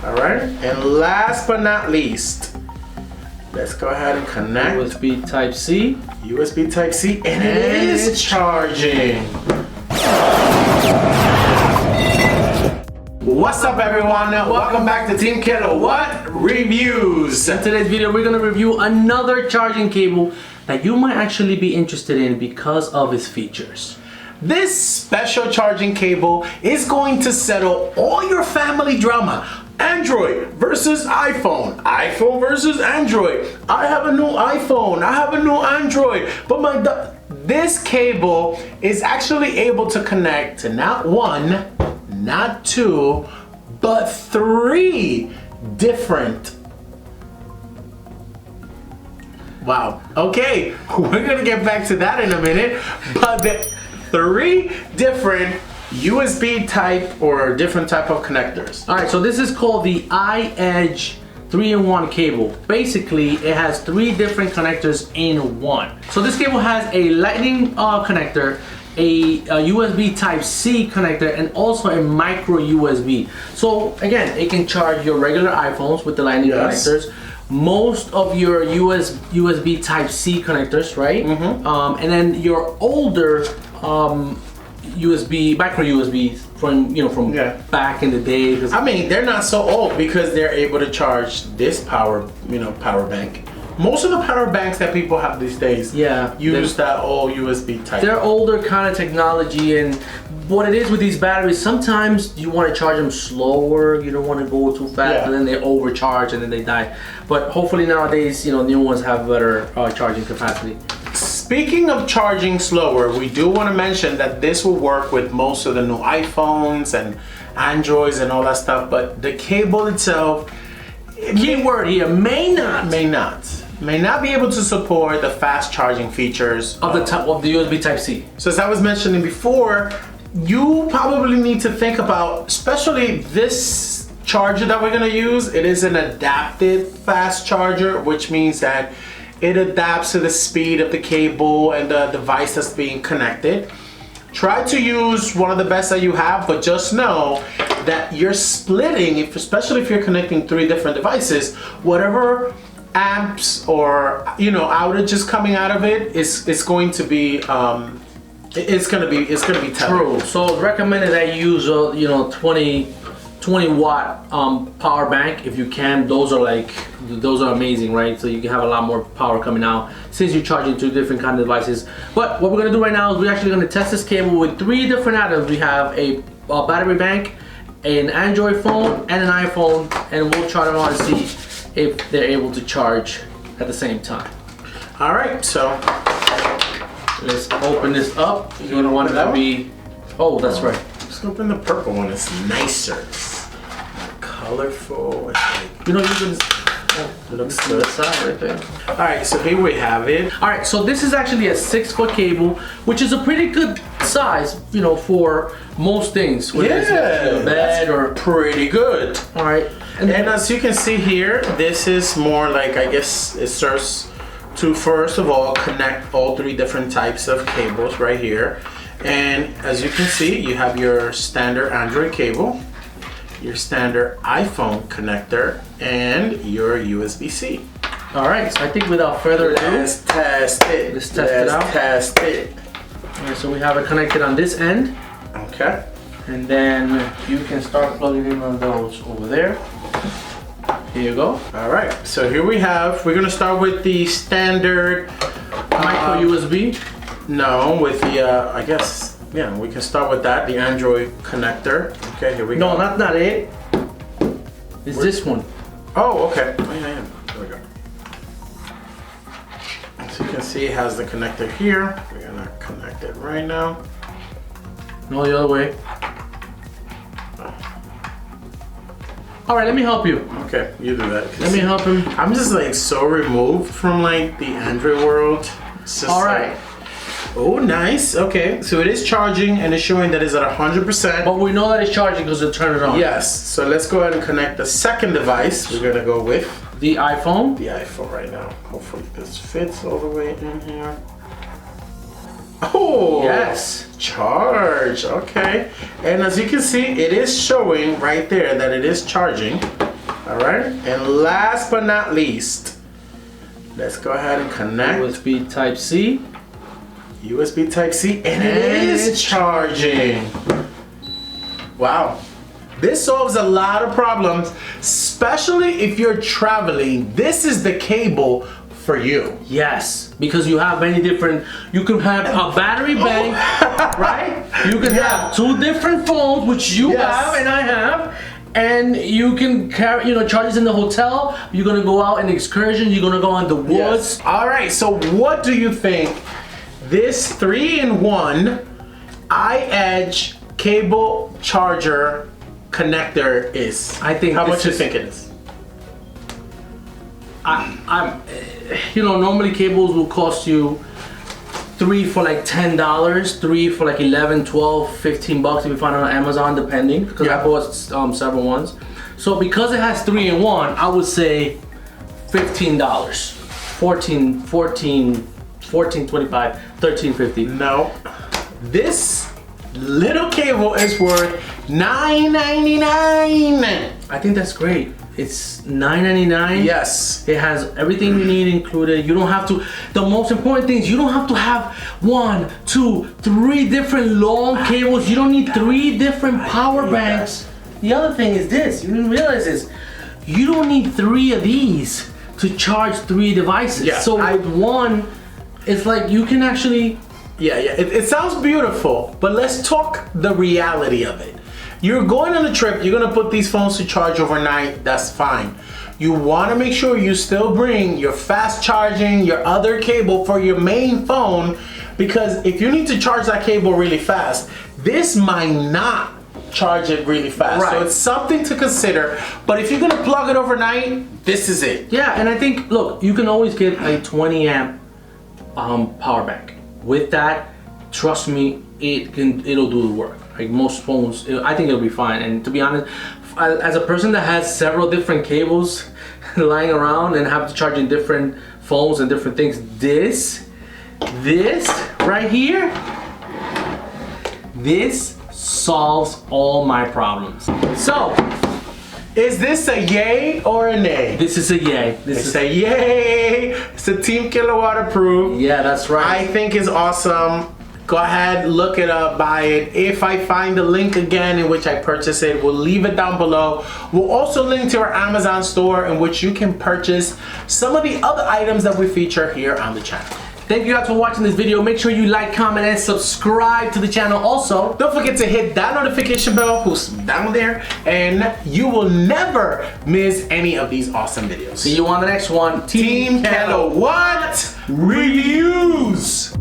All right, and last but not least, let's go ahead and connect USB Type-C. USB Type-C, and it is charging. What's up, everyone? Welcome back to TeamKLoWhat Reviews. In today's video, we're gonna review another charging cable that you might actually be interested in because of its features. This special charging cable is going to settle all your family drama. Android versus iPhone, iPhone versus Android. I have a new iPhone, I have a new Android, but this cable is actually able to connect to not one, not two, but three different. Wow, okay, we're gonna get back to that in a minute, but the three different USB type or different type of connectors. All right, so this is called the iEdge 3-in-1 cable. Basically, it has three different connectors in one. So this cable has a lightning connector, a USB Type-C connector, and also a micro USB. So again, it can charge your regular iPhones with the lightning connectors, most of your USB Type-C connectors, right? And then your older USB, micro USBs from back in the day. I mean, they're not so old because they're able to charge this power bank. Most of the power banks that people have these days use that old USB type. They're older kind of technology, and what it is with these batteries, sometimes you want to charge them slower, you don't want to go too fast, and then they overcharge and then they die. But hopefully nowadays, new ones have better charging capacity. Speaking of charging slower, we do want to mention that this will work with most of the new iPhones and Androids and all that stuff, but the cable itself, keyword here, may not be able to support the fast charging features of the USB Type-C. So as I was mentioning before, you probably need to think about, especially this charger that we're going to use, it is an adaptive fast charger, which means that it adapts to the speed of the cable and the device that's being connected. Try to use one of the best that you have, but just know that you're splitting, especially if you're connecting three different devices, whatever amps or outages coming out of it is going to be it's gonna be true. So it's recommended that you use 20 watt power bank if you can. Those are amazing, right? So you can have a lot more power coming out since you're charging two different kind of devices. But what we're gonna do right now is we're actually gonna test this cable with three different items. We have a battery bank, an Android phone, and an iPhone, and we'll try them out and see if they're able to charge at the same time. All right, so let's open this up. You're gonna want it to be, that's right. Let's open the purple one. It's nicer. It's more colorful. It's like, you can. It looks good. Right there. All right, so here we have it. All right, so this is actually a 6-foot cable, which is a pretty good size, for most things. Whether it's a bed or pretty good. All right, and as you can see here, this is more like, I guess it serves to first of all connect all three different types of cables right here. And as you can see, you have your standard Android cable, your standard iPhone connector, and your USB-C. All right, so I think without further ado, let's test it. Let's test it out. Test it. All right, so we have it connected on this end. Okay. And then you can start plugging in on those over there. Here you go. All right, so here we're gonna start with the standard micro USB. No, with the, I guess, we can start with that, the Android connector. Okay, here we go. No, that's not it. It's this one. Oh, okay. Oh, yeah. There we go. So you can see it has the connector here. We're gonna connect it right now. No, the other way. All right, let me help you. Okay, you do that. Let me help him. I'm just like so removed from like the Android world. All right. Oh, nice. Okay, so it is charging and it's showing that it's at 100%. But we know that it's charging because it turned it on. Yes, so let's go ahead and connect the second device. We're gonna go with the iPhone. The iPhone right now. Hopefully this fits all the way in here. Oh, yes, charge. Okay, and as you can see, it is showing right there that it is charging. All right, and last but not least, let's go ahead and connect. USB Type-C. USB Type-C, and it is charging. Wow. This solves a lot of problems, especially if you're traveling. This is the cable for you. Yes, because you have many different, you can have a battery bank, right? You can have 2 different phones, which you have and I have, and you can carry, charge this in the hotel. You're gonna go out on excursions, you're gonna go in the woods. All right, so what do you think this 3-in-1 iEdge cable charger connector is? I think how much do you think it is? I'm normally cables will cost you 3 for like $10, 3 for like 11, 12, 15 bucks if you find it on Amazon, depending, because I bought several ones. So because it has 3-in-1, I would say $15, 14, 25, 13.50. No, this little cable is worth $9.99. I think that's great. It's $9.99. Yes. It has everything you need included. You don't have to, the most important thing is you don't have to have 1, 2, 3 different long cables. You don't need 3 different power banks. The other thing is this, you didn't realize this, you don't need 3 of these to charge 3 devices. Yeah, so with one, it's like you can actually... It sounds beautiful, but let's talk the reality of it. You're going on a trip, you're gonna put these phones to charge overnight, that's fine. You wanna make sure you still bring your fast charging, your other cable for your main phone, because if you need to charge that cable really fast, this might not charge it really fast. Right. So it's something to consider, but if you're gonna plug it overnight, this is it. Yeah, and I think, look, you can always get a 20 amp power bank. With that, trust me, it'll do the work. Like most phones, I think it'll be fine. And to be honest, as a person that has several different cables lying around and have to charge in different phones and different things, this right here, this solves all my problems. So, is this a yay or a nay? This is a yay. It's a yay. It's a TeamKLoWhat approved. Yeah, that's right. I think it's awesome. Go ahead, look it up, buy it. If I find the link again in which I purchase it, we'll leave it down below. We'll also link to our Amazon store in which you can purchase some of the other items that we feature here on the channel. Thank you guys for watching this video. Make sure you like, comment, and subscribe to the channel. Also, don't forget to hit that notification bell who's down there, and you will never miss any of these awesome videos. See you on the next one. TeamKLoWhat Reviews.